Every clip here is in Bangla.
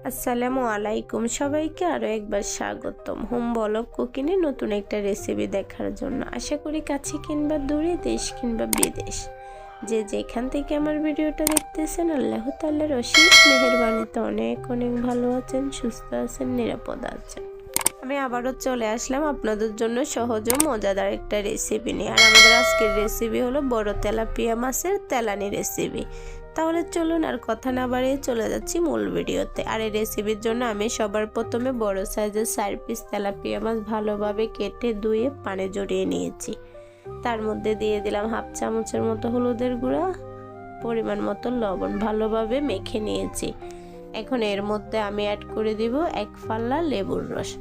আসসালামু আলাইকুম সবাইকে আরও একবার স্বাগতম হোম ব্লগ কুকিংয়ে নতুন একটা রেসিপি দেখার জন্য। আশা করি কাছে কিংবা দূরে, দেশ কিংবা বিদেশ, যে যেখান থেকে আমার ভিডিওটা দেখতেছেন, আল্লাহ তাআলার অশেষ মেহেরবানিতে অনেক অনেক ভালো আছেন, সুস্থ আছেন, নিরাপদ আছেন। আমি আবারও চলে আসলাম আপনাদের জন্য সহজ ও মজাদার একটা রেসিপি নিয়ে। আর আমাদের আজকের রেসিপি হলো বড় তেলাপিয়া মাছের তেলানি রেসিপি। তাহলে চলুন আর কথা না বাড়িয়ে চলে যাচ্ছি মূল ভিডিওতে। আর এই রেসিপির জন্য আমি সবার প্রথমে বড় সাইজের 4 পিস তেলাপিয়া মাছ ভালোভাবে কেটে ধুয়ে পানি জড়িয়ে নিয়েছি। তার মধ্যে দিয়ে দিলাম হাফ চামচের মতো হলুদের গুঁড়া, পরিমাণ মতো লবণ, ভালোভাবে মেখে নিয়েছি। এখন এর মধ্যে আমি অ্যাড করে দিব 1 ফাল্লা লেবুর রস।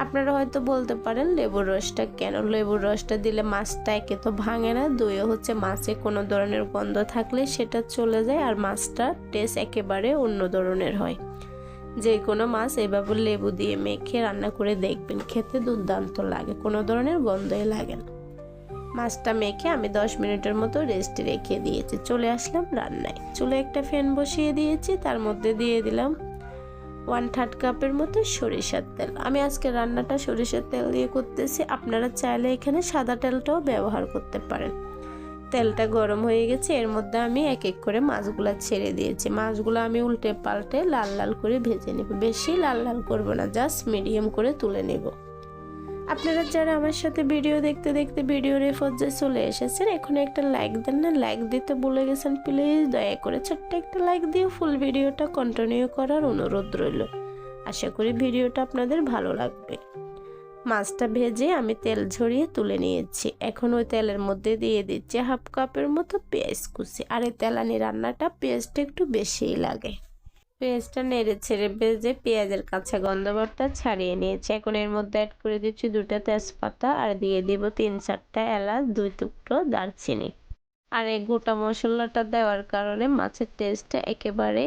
আপনারা হয়তো বলতে পারেন লেবুর রসটা কেন? লেবুর রসটা দিলে মাছটা একে তো ভাঙে না, দুইও হচ্ছে মাছে কোনো ধরনের গন্ধ থাকলে সেটা চলে যায়, আর মাছটার টেস্ট একেবারে অন্য ধরনের হয়। যে কোনো মাছ এভাবে লেবু দিয়ে মেখে রান্না করে দেখবেন, খেতে দুর্দান্ত লাগে, কোনো ধরনের গন্ধই লাগে না। মাছটা মেখে আমি 10 মিনিটের মতো রেস্টে রেখে দিয়েছি। চলে আসলাম রান্নায়। চুলে একটা ফ্যান বসিয়ে দিয়েছি, তার মধ্যে দিয়ে দিলাম 1/3 কাপের মতো সরিষার তেল। আমি আজকে রান্নাটা সরিষার তেল দিয়ে করতেছি, আপনারা চাইলে এখানে সাদা তেলটাও ব্যবহার করতে পারেন। তেলটা গরম হয়ে গেছে, এর মধ্যে আমি এক এক করে মাছগুলো ছেড়ে দিয়েছি। মাছগুলো আমি উল্টে পাল্টে লাল লাল করে ভেজে নেব। বেশি লাল লাল করব না, জাস্ট মিডিয়াম করে তুলে নেব। আপনারা যারা আমার সাথে ভিডিও দেখতে দেখতে ভিডিওর এই পর্যায়ে চলে এসেছেন, এখন একটা লাইক দেন না, লাইক দিতে ভুলে গেছেন, প্লিজ দয়া করে ছোট্ট একটা লাইক দিয়ে ফুল ভিডিওটা কন্টিনিউ করার অনুরোধ রইল। আশা করি ভিডিওটা আপনাদের ভালো লাগবে। মাছটা ভেজে আমি তেল ঝরিয়ে তুলে নিয়েছি। এখন ওই তেলের মধ্যে দিয়ে দিচ্ছি হাফ কাপের মতো পেঁয়াজ কুচি। আর এই তেলানি রান্নাটা পেঁয়াজটা একটু বেশিই লাগে। পেঁয়াজটা নেড়ে ছেড়ে ভেজে পেঁয়াজের কাঁচা গন্ধটা ছাড়িয়ে নিয়েছি। এখন এর মধ্যে অ্যাড করে দিচ্ছি 2টা তেজপাতা, আর দিয়ে দিব 3-4টা এলাচ, 2 টুকরো দারচিনি। আর এই গোটা মশলাটা দেওয়ার কারণে মাছের টেস্টটা একেবারে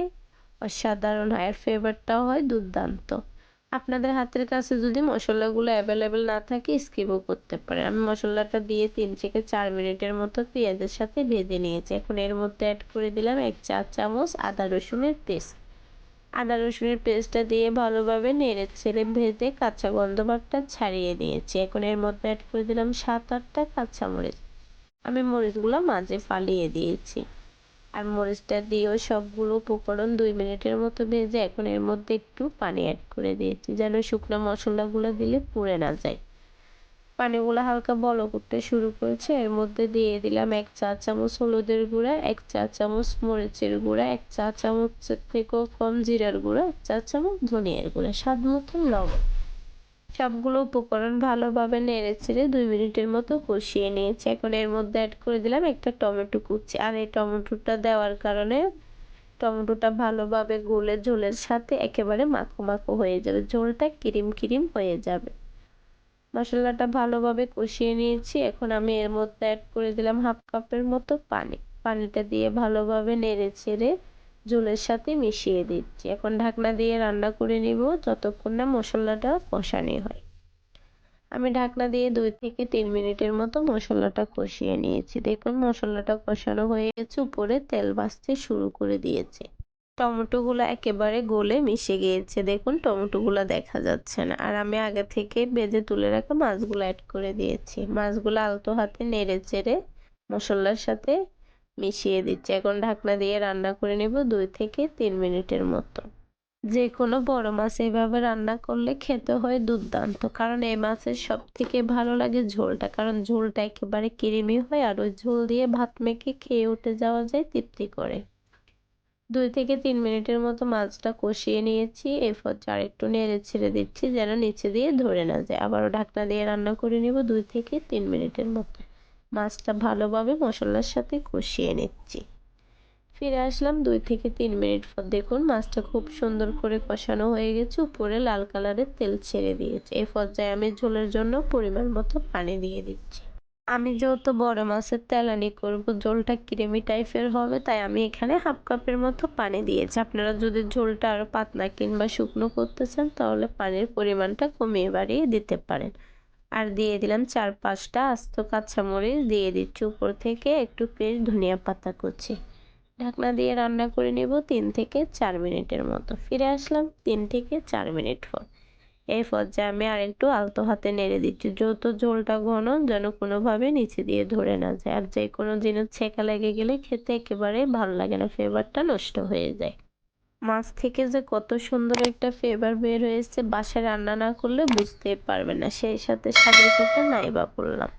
অসাধারণ হয়, আর ফ্লেভারটাও হয় দুর্দান্ত। আপনাদের হাতের কাছে যদি মশলাগুলো অ্যাভেলেবেল না থাকে স্কিপও করতে পারেন। আমি মশলাটা দিয়ে 3 থেকে 4 মিনিটের মতো পেঁয়াজের সাথে ভেজে নিয়েছি। এখন এর মধ্যে অ্যাড করে দিলাম 1 চা চামচ আদা রসুনের পেস্ট। আদা রসুনের পেস্টটা দিয়ে ভালোভাবে নেড়ে ছেড়ে ভেজে কাঁচা গন্ধটা ছাড়িয়ে নিয়েছি। এখন এর মধ্যে অ্যাড করে দিলাম 7-8টা কাঁচামরিচ। আমি মরিচগুলো মাঝে ফালিয়ে দিয়েছি। আর মরিচটা দিয়েও সবগুলো উপকরণ 2 মিনিটের মতো ভেজে এখন এর মধ্যে একটু পানি অ্যাড করে দিয়েছি, যেন শুকনো মশলাগুলো দিলে পুড়ে না যায়। পানিগুলো হালকা বলক উঠতে শুরু করেছে। এর মধ্যে দিয়ে দিলাম 1 চা চামচ হলুদের গুঁড়া, 1 চা চামচ মরিচের গুঁড়া, 1 চা চামচ থেকেও কম জিরার গুঁড়া, 1 চা চামচ ধনিয়ার গুঁড়া, স্বাদ মতো লবণ। সবগুলো উপকরণ ভালোভাবে নেড়ে চেড়ে 2 মিনিটের মতো কষিয়ে নিয়েছি। এখন এর মধ্যে অ্যাড করে দিলাম একটা টমেটো কুচি। আর এই টমেটোটা দেওয়ার কারণে টমেটোটা ভালোভাবে গলে ঝোলের সাথে একেবারে মাখো মাখো হয়ে যাবে, ঝোলটা ক্রিম ক্রিম হয়ে যাবে। মশলাটা ভালোভাবে কষিয়ে নিয়েছি। এখন আমি এর মধ্যে অ্যাড করে দিলাম হাফ কাপের মতো পানি। পানিটা দিয়ে ভালোভাবে নেড়ে ছেড়ে ঝোলের সাথে মিশিয়ে দিচ্ছি। এখন ঢাকনা দিয়ে রান্না করে নিব যতক্ষণ না মশলাটা কষানো হয়। আমি ঢাকনা দিয়ে 2 থেকে 3 মিনিটের মতো মশলাটা কষিয়ে নিয়েছি। দেখুন মশলাটা কষানো হয়ে গেছে, উপরে তেল ভাসতে শুরু করে দিয়েছে। টমেটোগুলো একেবারে গলে মিশে গিয়েছে, দেখুন টমেটোগুলো দেখা যাচ্ছে না। আর আমি আগে থেকে ভেজে তুলে রাখা মাছগুলো অ্যাড করে দিয়েছি। মাছগুলো আলতো হাতে নেড়ে চেড়ে মশলার সাথে মিশিয়ে দিচ্ছি। এখন ঢাকনা দিয়ে রান্না করে নেব 2 থেকে 3 মিনিটের মতো। যে কোনো বড় মাছ এইভাবে রান্না করলে খেতে হয় দুর্দান্ত, কারণ এই মাছের সব থেকে ভালো লাগে ঝোলটা, কারণ ঝোলটা একেবারে ক্রিমি হয়, আর ওই ঝোল দিয়ে ভাত মেখে খেয়ে উঠে যাওয়া যায় তৃপ্তি করে। 2 থেকে 3 মিনিটের মতো মাছটা কষিয়ে নিয়েছি। এরপর আরেকটু নেড়ে ছেড়ে দিচ্ছি যেন নিচে দিয়ে ধরে না যায়। আবারও ঢাকনা দিয়ে রান্না করে নেব 2 থেকে 3 মিনিটের মতো। মাছটা ভালোভাবে মশলার সাথে কষিয়ে নিচ্ছি। ফিরে আসলাম 2 থেকে 3 মিনিট পর। দেখুন মাছটা খুব সুন্দর করে কষানো হয়ে গেছে, উপরে লাল কালারের তেল ছেড়ে দিয়েছে। এই পর্যায়ে আমি ঝোলের জন্য পরিমাণ মতো পানি দিয়ে দিচ্ছি। আমি যেহেতু বড় মাছের তেলানি করব, ঝোলটা ক্রিমি টাইপের হবে, তাই আমি এখানে হাফ কাপের মতো পানি দিয়েছি। আপনারা যদি ঝোলটা আরো পাতলা কিংবা শুকনো করতে চান তাহলে পানির পরিমাণটা কমিয়ে বাড়িয়ে দিতে পারেন। আর দিয়ে দিলাম 4-5টা আস্ত কাঁচামরিচ, দিয়ে দিচ্ছি উপর থেকে একটু পেস্ট ধনিয়া পাতা কুচি। ঢাকনা দিয়ে রান্না করে নেব 3 থেকে 4 মিনিটের মতো। ফিরে আসলাম 3 থেকে 4 মিনিট পর। এই পর্যায়ে আমি আরেকটু আলতো হাতে নেড়ে দিচ্ছি, যেহেতু ঝোলটা ঘন যেন কোনোভাবে নিচে দিয়ে ধরে না যায়। আর যে কোনো জিনিস ছেঁকা লেগে গেলে খেতে একেবারেই ভালো লাগে না, ফ্লেভারটা নষ্ট হয়ে যায়। মাছ থেকে যে কত সুন্দর একটা ফ্লেভার বের হয়েছে, বাসায় রান্না না করলে বুঝতেই পারবে না। সেই সাথে স্বাদের কথা নাই বা বললাম।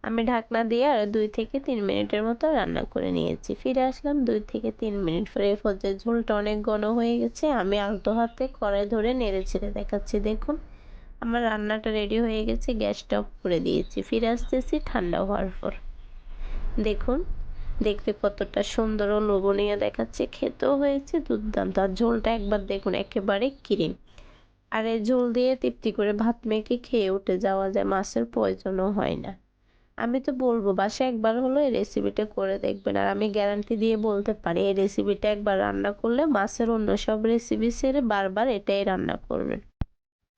আমি ঢাকনা দিয়ে আর 2 থেকে 3 মিনিটের মতো রান্না করে নিয়েছি। ফিরে আসলাম 2 থেকে 3 মিনিট পরে। এই পর্যায়ে ঝোলটা অনেক ঘন হয়ে গেছে। আমি আলতো হাতে কড়াই ধরে নেড়ে ছেড়ে দেখাচ্ছি। দেখুন আমার রান্নাটা রেডি হয়ে গেছে, গ্যাসটা অফ করে দিয়েছি। ফিরে আসতেছি ঠান্ডা হওয়ার পর। দেখুন দেখতে কতটা সুন্দর ও লোভনীয় দেখাচ্ছে, খেতেও হয়েছে দুর্দান্ত। আর ঝোলটা একবার দেখুন একেবারে ক্রিম। আর এই ঝোল দিয়ে তৃপ্তি করে ভাত মেখে খেয়ে উঠে যাওয়া যায়, মাছের প্রয়োজনও হয় না। আমি তো বলবো বাসায় একবার হলো এই রেসিপিটা করে দেখবেন। আর আমি গ্যারান্টি দিয়ে বলতে পারি এই রেসিপিটা একবার রান্না করলে মাছের অন্য সব রেসিপি ছেড়ে বারবার এটাই রান্না করবেন।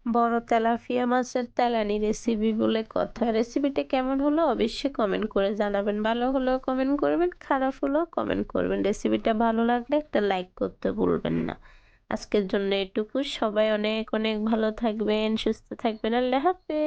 বড় তেলাপিয়া মাছের তেলানি রেসিপি বলে কথা। রেসিপিটা কেমন হলো অবশ্যই কমেন্ট করে জানাবেন। ভালো হলেও কমেন্ট করবেন, খারাপ হলেও কমেন্ট করবেন। রেসিপিটা ভালো লাগলে একটা লাইক করতে ভুলবেন না। আজকের জন্য এটুকু। সবাই অনেক অনেক ভালো থাকবেন, সুস্থ থাকবেন। আল্লাহ হাফেজ।